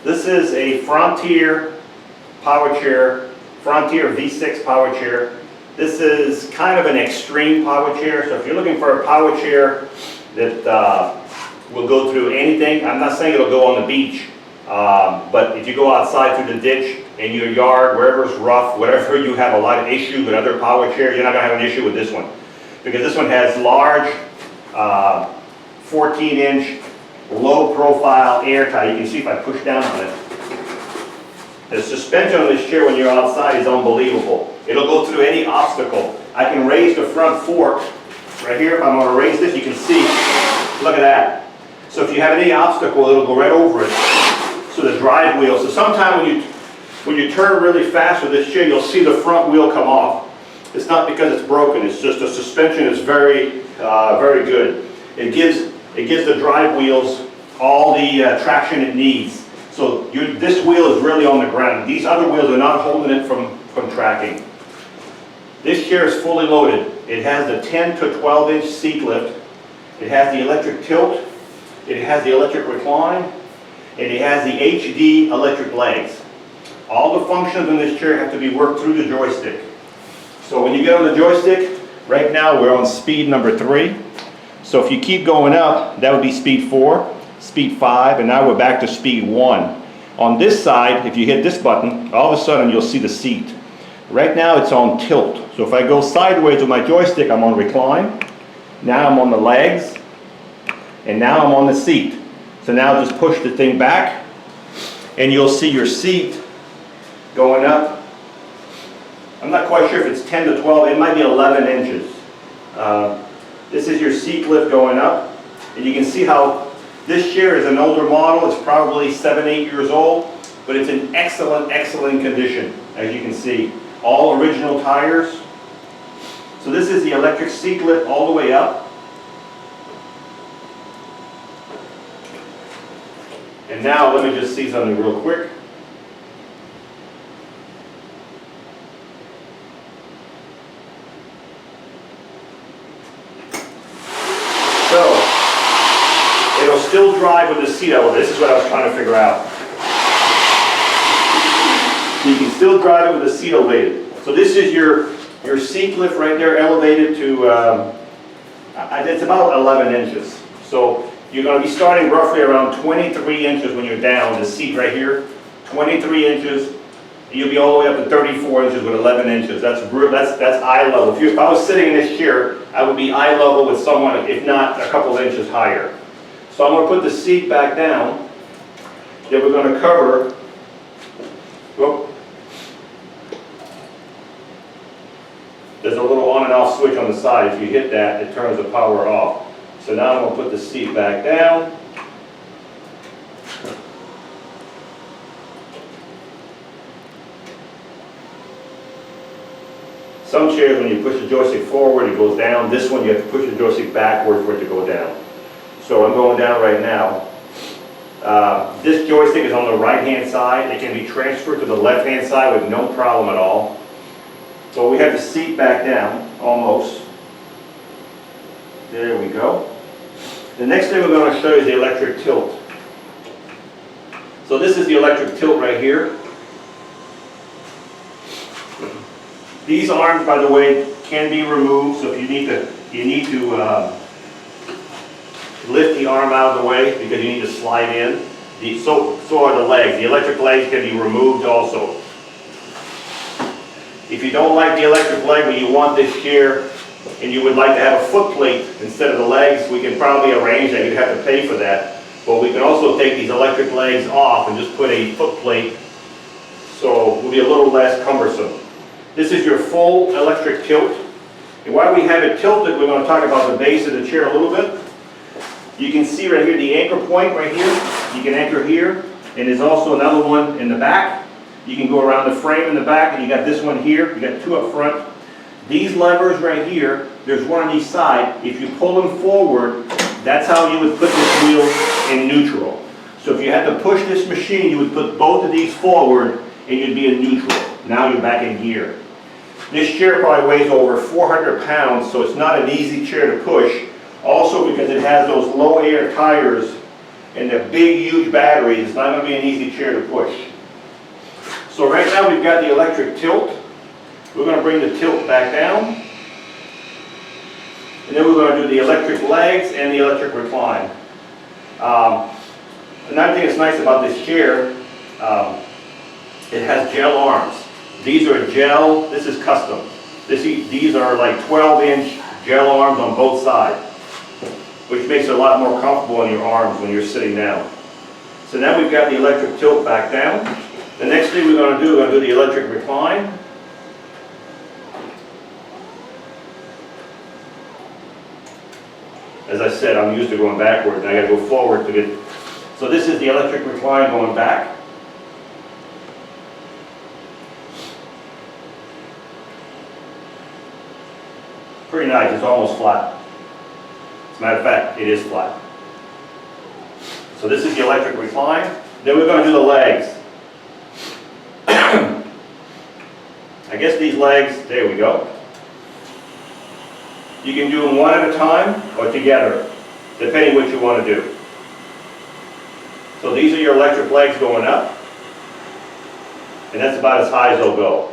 This is a Frontier power chair, Frontier V6 power chair. This is kind of an extreme power chair, so if you're looking for a power chair that will go through anything, I'm not saying it'll go on the beach, but if you go outside through the ditch, in your yard, wherever it's rough, whatever you have a lot of issue with other power chairs, you're not going to have an issue with this one. Because this one has large 14-inch low profile airtight. You can see if I push down on it. The suspension on this chair when you're outside is unbelievable. It'll go through any obstacle. I can raise the front fork right here. If I'm going to raise this, you can see, look at that. So if you have any obstacle, it'll go right over it. So the drive wheel, so sometimes when you turn really fast with this chair, you'll see the front wheel come off. It's not because it's broken, it's just the suspension is very, very good. It gives the drive wheels all the traction it needs. So this wheel is really on the ground. These other wheels are not holding it from tracking. This chair is fully loaded. It has the 10 to 12-inch seat lift. It has the electric tilt. It has the electric recline. And it has the HD electric legs. All the functions in this chair have to be worked through the joystick. So when you get on the joystick, right now we're on speed number 3. So if you keep going up, that would be speed 4. Speed 5, and now we're back to speed 1. On this side, if you hit this button, all of a sudden you'll see the seat. Right now it's on tilt. So if I go sideways with my joystick, I'm on recline. Now I'm on the legs, and now I'm on the seat. So now just push the thing back, and you'll see your seat going up. I'm not quite sure if it's 10 to 12, it might be 11 inches. This is your seat lift going up, and you can see how this chair is an older model. It's probably 7-8 years old, but it's in excellent condition, as you can see. All original tires. So this is the electric seat lift all the way up. And now let me just see something real quick. It'll still drive with the seat elevated. This is what I was trying to figure out. So you can still drive it with the seat elevated. So this is your seat lift right there, elevated to, it's about 11 inches. So you're going to be starting roughly around 23 inches when you're down, the seat right here, 23 inches. You'll be all the way up to 34 inches with 11 inches. That's eye level. If I was sitting in this chair, I would be eye level with someone, if not a couple inches higher. So I'm going to put the seat back down. Then we're going to cover. Whoop. There's a little on and off switch on the side. If you hit that, it turns the power off. So now I'm going to put the seat back down. Some chairs, when you push the joystick forward, it goes down. This one, you have to push the joystick backward for it to go down. So I'm going down right now. This joystick is on the right-hand side. It can be transferred to the left-hand side with no problem at all. So we have the seat back down, almost. There we go. The next thing we're going to show you is the electric tilt. So this is the electric tilt right here. These arms, by the way, can be removed. So if you need to lift the arm out of the way because you need to slide in. So are the legs. The electric legs can be removed also. If you don't like the electric leg, but you want this chair and you would like to have a foot plate instead of the legs, we can probably arrange that. You'd have to pay for that. But we can also take these electric legs off and just put a foot plate, so it will be a little less cumbersome. This is your full electric tilt. And while we have it tilted, we're going to talk about the base of the chair a little bit. You can see right here the anchor point right here. You can anchor here, and there's also another one in the back. You can go around the frame in the back, and you got this one here. You got 2 up front. These levers right here, there's one on each side. If you pull them forward, that's how you would put this wheel in neutral. So if you had to push this machine, you would put both of these forward, and you'd be in neutral. Now you're back in gear. This chair probably weighs over 400 pounds, so it's not an easy chair to push. Also because it has those low air tires, and the big, huge batteries, it's not going to be an easy chair to push. So right now we've got the electric tilt. We're going to bring the tilt back down. And then we're going to do the electric legs and the electric recline. Another thing that's nice about this chair, it has gel arms. These are gel, this is custom. These are like 12-inch gel arms on both sides, which makes it a lot more comfortable on your arms when you're sitting down. So now we've got the electric tilt back down. The next thing we're going to do the electric recline. As I said, I'm used to going backwards, and I got to go forward to get. So this is the electric recline going back. Pretty nice, it's almost flat. As a matter of fact, it is flat. So this is the electric recline. Then we're going to do the legs. I guess these legs, there we go. You can do them one at a time or together, depending what you want to do. So these are your electric legs going up, and that's about as high as they'll go.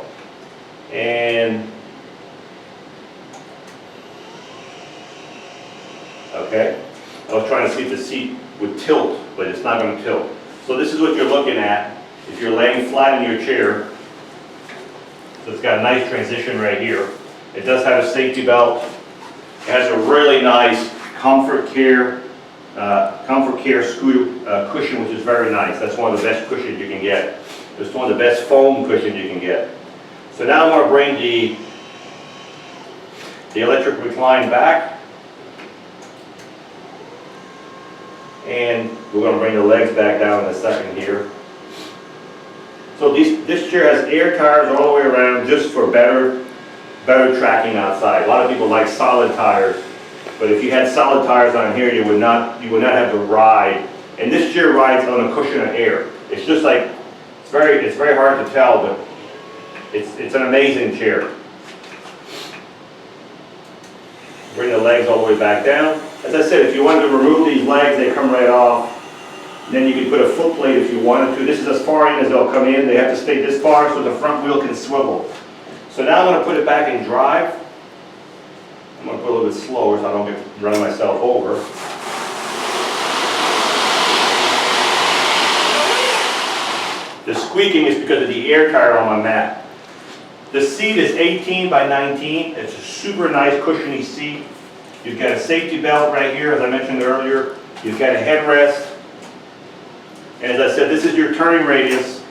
And okay, I was trying to see if the seat would tilt, but it's not going to tilt. So this is what you're looking at if you're laying flat in your chair. So it's got a nice transition right here. It does have a safety belt. It has a really nice comfort care scooter cushion, which is very nice. That's one of the best cushions you can get. It's one of the best foam cushions you can get. So now I'm going to bring the electric recline back, and we're going to bring the legs back down in a second here. So this chair has air tires all the way around, just for better tracking outside. A lot of people like solid tires, but if you had solid tires on here, you would not have to ride. And this chair rides on a cushion of air. It's just like, it's very hard to tell, but it's an amazing chair. Bring the legs all the way back down. As I said, if you wanted to remove these legs, they come right off. Then you can put a foot plate if you wanted to. This is as far in as they'll come in. They have to stay this far so the front wheel can swivel. So now I'm going to put it back in drive. I'm going to put a little bit slower so I don't run myself over. The squeaking is because of the air tire on my mat. The seat is 18 by 19. It's a super nice cushiony seat. You've got a safety belt right here, as I mentioned earlier. You've got a headrest. And as I said, this is your turning radius.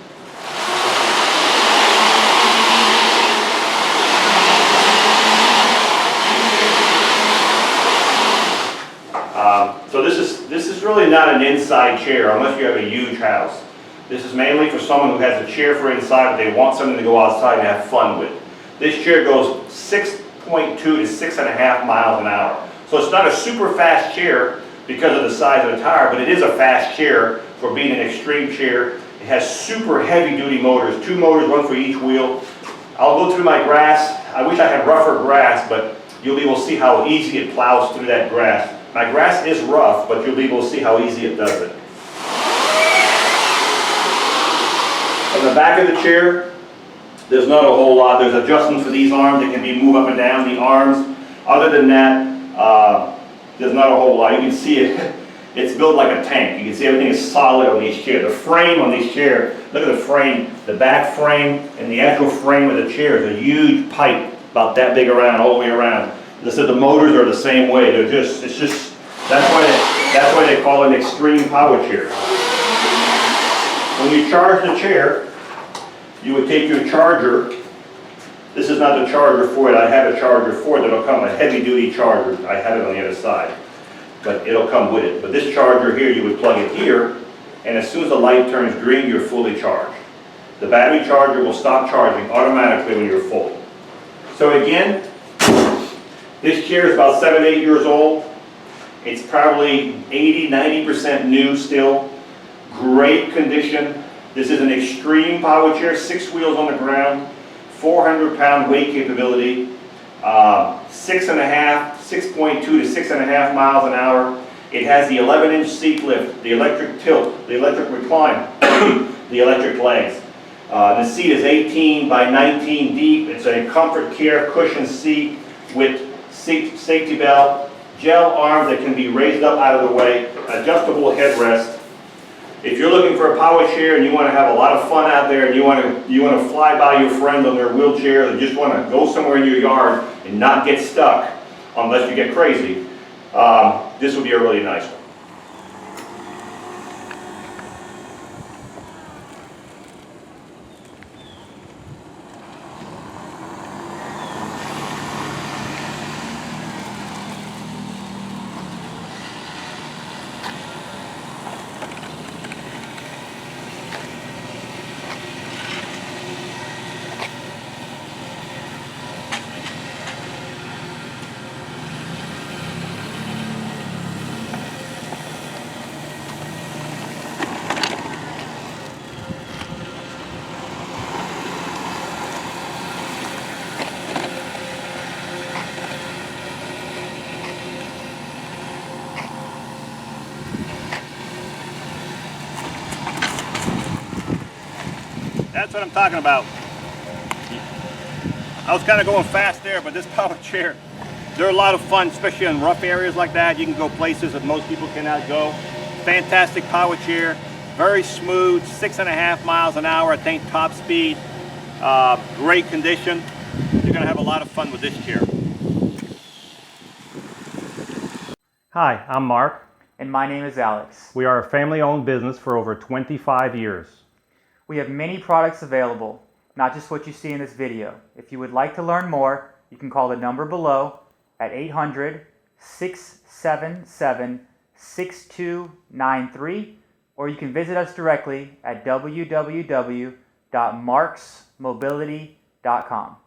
So this is really not an inside chair unless you have a huge house. This is mainly for someone who has a chair for inside, but they want something to go outside and have fun with. This chair goes 6.2 to 6.5 miles an hour. So it's not a super fast chair because of the size of the tire, but it is a fast chair for being an extreme chair. It has super heavy duty motors, 2 motors, 1 for each wheel. I'll go through my grass. I wish I had rougher grass, but you'll be able to see how easy it plows through that grass. My grass is rough, but you'll be able to see how easy it does it. On the back of the chair, there's not a whole lot. There's adjustments for these arms. They can be moved up and down, the arms. Other than that, there's not a whole lot. You can see it. It's built like a tank. You can see everything is solid on these chairs. The frame on these chairs, look at the frame, the back frame and the actual frame of the chair is a huge pipe about that big around, all the way around. As I said, the motors are the same way. That's why they call it an extreme power chair. When you charge the chair, you would take your charger. This is not the charger for it. I have a charger for it that'll come, a heavy duty charger. I have it on the other side, but it'll come with it. But this charger here, you would plug it here, and as soon as the light turns green, you're fully charged. The battery charger will stop charging automatically when you're full. So again, this chair is about 7, 8 years old. It's probably 80, 90% new still. Great condition. This is an extreme power chair, 6 wheels on the ground, 400-pound weight capability, 6.2 to 6.5 miles an hour. It has the 11-inch seat lift, the electric tilt, the electric recline, the electric legs. The seat is 18 by 19 deep. It's a comfort care cushion seat with safety belt, gel arms that can be raised up out of the way, adjustable headrest. If you're looking for a power chair and you want to have a lot of fun out there and you want to fly by your friend on their wheelchair and just want to go somewhere in your yard and not get stuck unless you get crazy, this would be a really nice one. That's what I'm talking about. I was kind of going fast there, but this power chair, they're a lot of fun, especially in rough areas like that. You can go places that most people cannot go. Fantastic power chair, very smooth, 6.5 miles an hour, I think top speed. Great condition. You're gonna have a lot of fun with this chair. Hi, I'm Mark. And my name is Alex. We are a family-owned business for over 25 years. We have many products available, not just what you see in this video. If you would like to learn more, you can call the number below at 800-677-6293, or you can visit us directly at www.marksmobility.com.